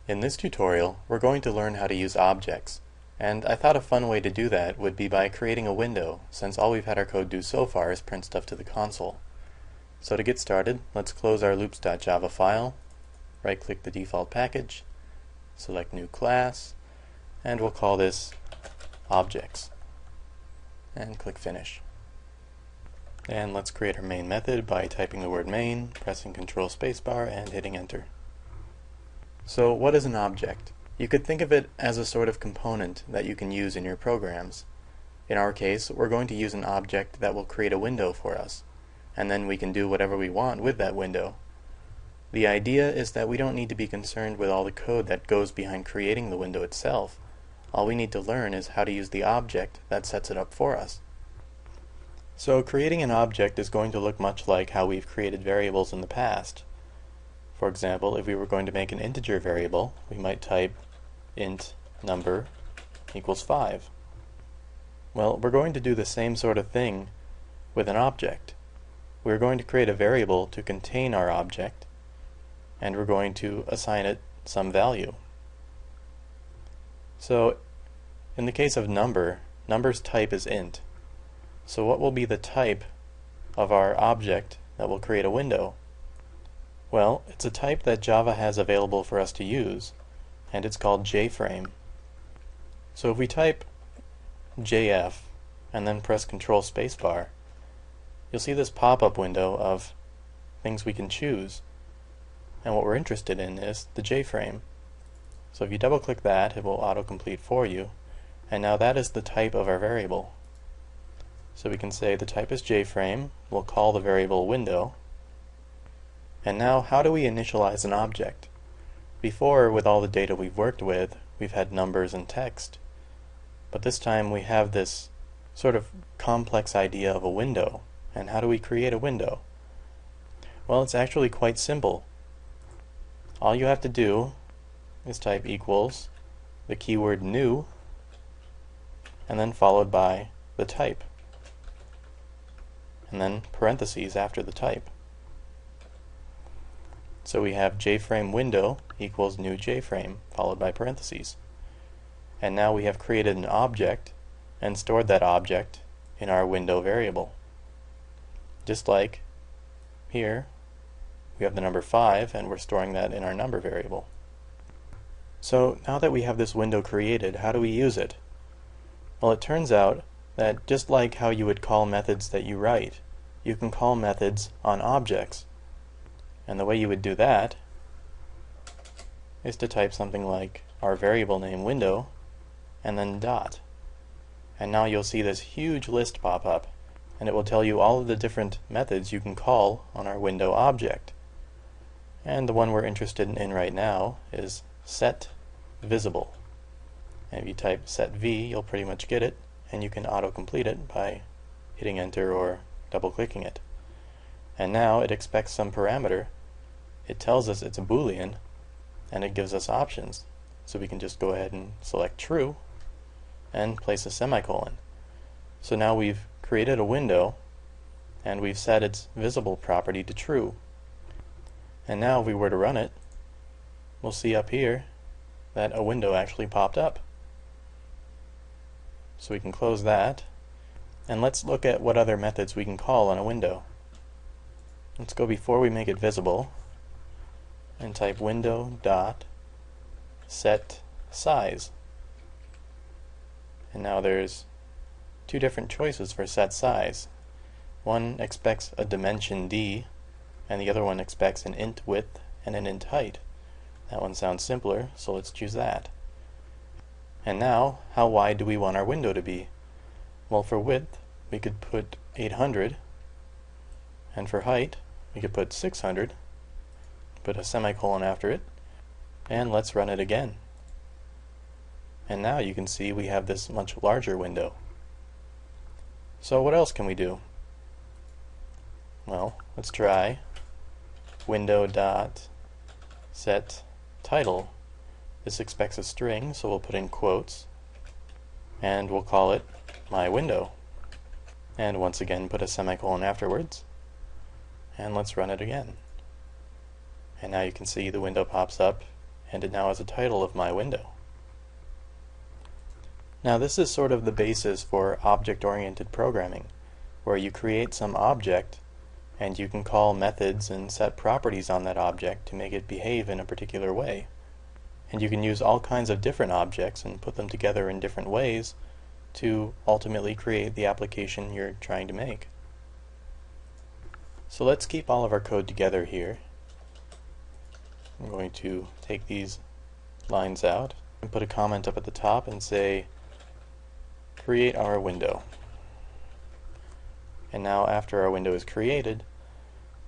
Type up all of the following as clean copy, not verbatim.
In this tutorial, we're going to learn how to use objects, and I thought a fun way to do that would be by creating a window, since all we've had our code do so far is print stuff to the console. So to get started, let's close our loops.java file, right-click the default package, select New Class, and we'll call this Objects, and click Finish. And let's create our main method by typing the word main, pressing Ctrl spacebar, and hitting Enter. So what is an object? You could think of it as a sort of component that you can use in your programs. In our case, we're going to use an object that will create a window for us, and then we can do whatever we want with that window. The idea is that we don't need to be concerned with all the code that goes behind creating the window itself. All we need to learn is how to use the object that sets it up for us. So creating an object is going to look much like how we've created variables in the past. For example, if we were going to make an integer variable, we might type int number equals 5. Well, we're going to do the same sort of thing with an object. We're going to create a variable to contain our object, and we're going to assign it some value. So, in the case of number's type is int. So what will be the type of our object that will create a window? Well, it's a type that Java has available for us to use, and it's called JFrame. So if we type JF and then press Ctrl spacebar, you'll see this pop-up window of things we can choose. And what we're interested in is the JFrame. So if you double-click that, it will autocomplete for you, and now that is the type of our variable. So we can say the type is JFrame, we'll call the variable window. And now, how do we initialize an object? Before, with all the data we've worked with, we've had numbers and text. But this time we have this sort of complex idea of a window. And how do we create a window? Well, it's actually quite simple. All you have to do is type equals the keyword new, and then followed by the type, and then parentheses after the type. So we have JFrame window equals new JFrame, followed by parentheses. And now we have created an object and stored that object in our window variable. Just like here, we have the number 5, and we're storing that in our number variable. So now that we have this window created, how do we use it? Well, it turns out that just like how you would call methods that you write, you can call methods on objects. And the way you would do that is to type something like our variable name window and then dot. And now you'll see this huge list pop up, and it will tell you all of the different methods you can call on our window object. And the one we're interested in right now is setVisible. And if you type setV, you'll pretty much get it, and you can autocomplete it by hitting enter or double-clicking it. And now it expects some parameter. It tells us it's a Boolean, and it gives us options. So we can just go ahead and select true and place a semicolon. So now we've created a window, and we've set its visible property to true. And now if we were to run it, we'll see up here that a window actually popped up. So we can close that, and let's look at what other methods we can call on a window. Let's go before we make it visible and type window.setSize. And now there's two different choices for set size. One expects a dimension d, and the other one expects an int width and an int height. That one sounds simpler, so let's choose that. And now, how wide do we want our window to be? Well, for width, we could put 800, and for height, we could put 600, put a semicolon after it, and let's run it again. And now you can see we have this much larger window. So what else can we do? Well, let's try window.setTitle. This expects a string, so we'll put in quotes, and we'll call it my window. And once again, put a semicolon afterwards, and let's run it again. And now you can see the window pops up and it now has a title of my window. Now this is sort of the basis for object-oriented programming, where you create some object and you can call methods and set properties on that object to make it behave in a particular way. And you can use all kinds of different objects and put them together in different ways to ultimately create the application you're trying to make. So let's keep all of our code together here. I'm going to take these lines out and put a comment up at the top and say create our window. And now after our window is created,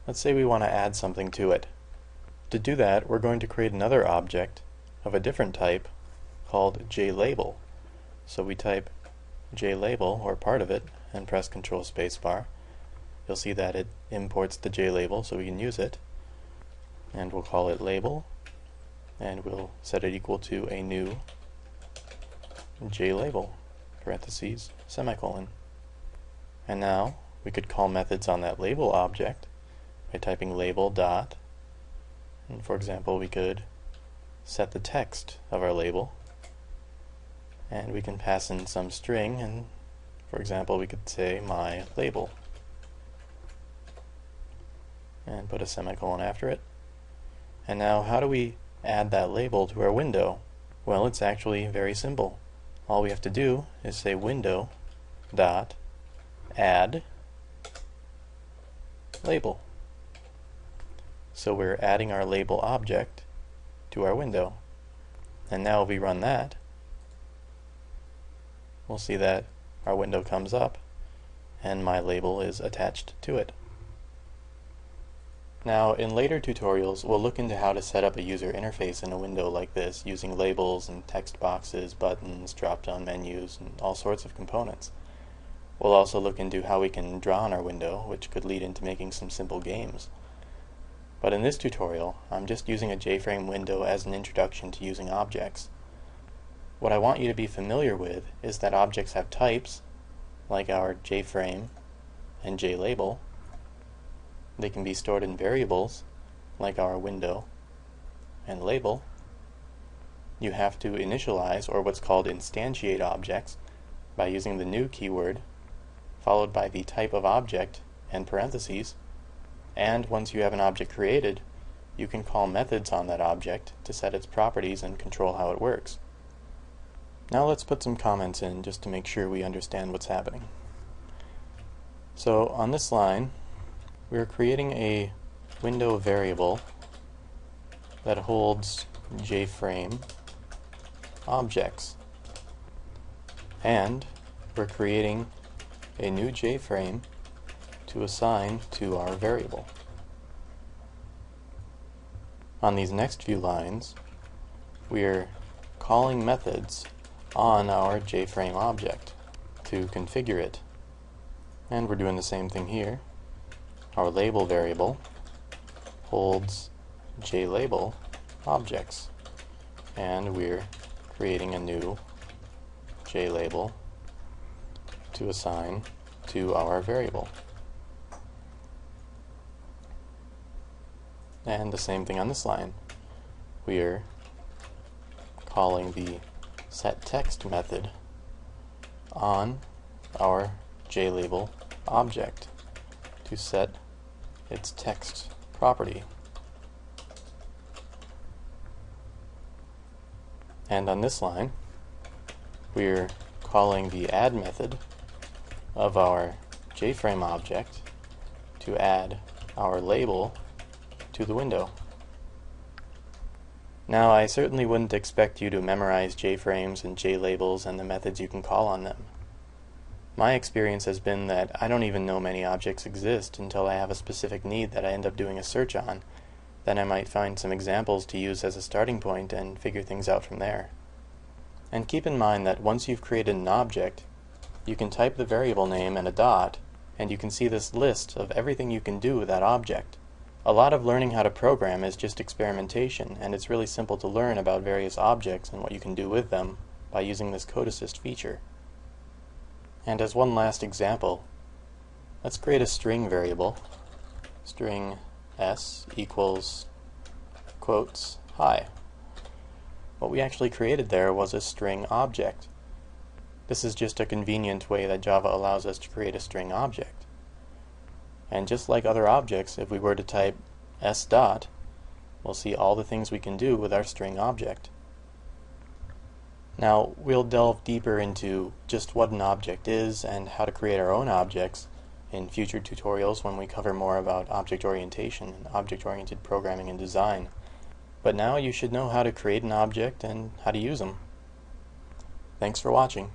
let's say we want to add something to it. To do that, we're going to create another object of a different type called JLabel. So we type JLabel, or part of it, and press Ctrl spacebar. You'll see that it imports the JLabel so we can use it. And we'll call it label, and we'll set it equal to a new JLabel, parentheses, semicolon. And now we could call methods on that label object by typing label dot, and for example we could set the text of our label, and we can pass in some string, and for example we could say my label and put a semicolon after it. And now how do we add that label to our window? Well, it's actually very simple. All we have to do is say window dot add label. So we're adding our label object to our window. And now if we run that, we'll see that our window comes up and my label is attached to it. Now in later tutorials we'll look into how to set up a user interface in a window like this using labels and text boxes, buttons, drop-down menus, and all sorts of components. We'll also look into how we can draw on our window, which could lead into making some simple games. But in this tutorial, I'm just using a JFrame window as an introduction to using objects. What I want you to be familiar with is that objects have types, like our JFrame and JLabel. They can be stored in variables, like our window and label. You have to initialize, or what's called instantiate objects, by using the new keyword, followed by the type of object and parentheses. And once you have an object created, you can call methods on that object to set its properties and control how it works. Now let's put some comments in just to make sure we understand what's happening. So on this line, we're creating a window variable that holds JFrame objects. And we're creating a new JFrame to assign to our variable. On these next few lines, we're calling methods on our JFrame object to configure it. And we're doing the same thing here. Our label variable holds JLabel objects, and we're creating a new JLabel to assign to our variable. And the same thing on this line. We're calling the setText method on our JLabel object to set its text property. And on this line, we're calling the add method of our JFrame object to add our label to the window. Now, I certainly wouldn't expect you to memorize JFrames and JLabels and the methods you can call on them. My experience has been that I don't even know many objects exist until I have a specific need that I end up doing a search on. Then I might find some examples to use as a starting point and figure things out from there. And keep in mind that once you've created an object, you can type the variable name and a dot, and you can see this list of everything you can do with that object. A lot of learning how to program is just experimentation, and it's really simple to learn about various objects and what you can do with them by using this code assist feature. And as one last example, let's create a string variable, string s equals quotes hi. what we actually created there was a string object. This is just a convenient way that Java allows us to create a string object. And just like other objects, if we were to type s dot, we'll see all the things we can do with our string object. Now, we'll delve deeper into just what an object is and how to create our own objects in future tutorials when we cover more about object orientation and object-oriented programming and design. But now you should know how to create an object and how to use them. Thanks for watching.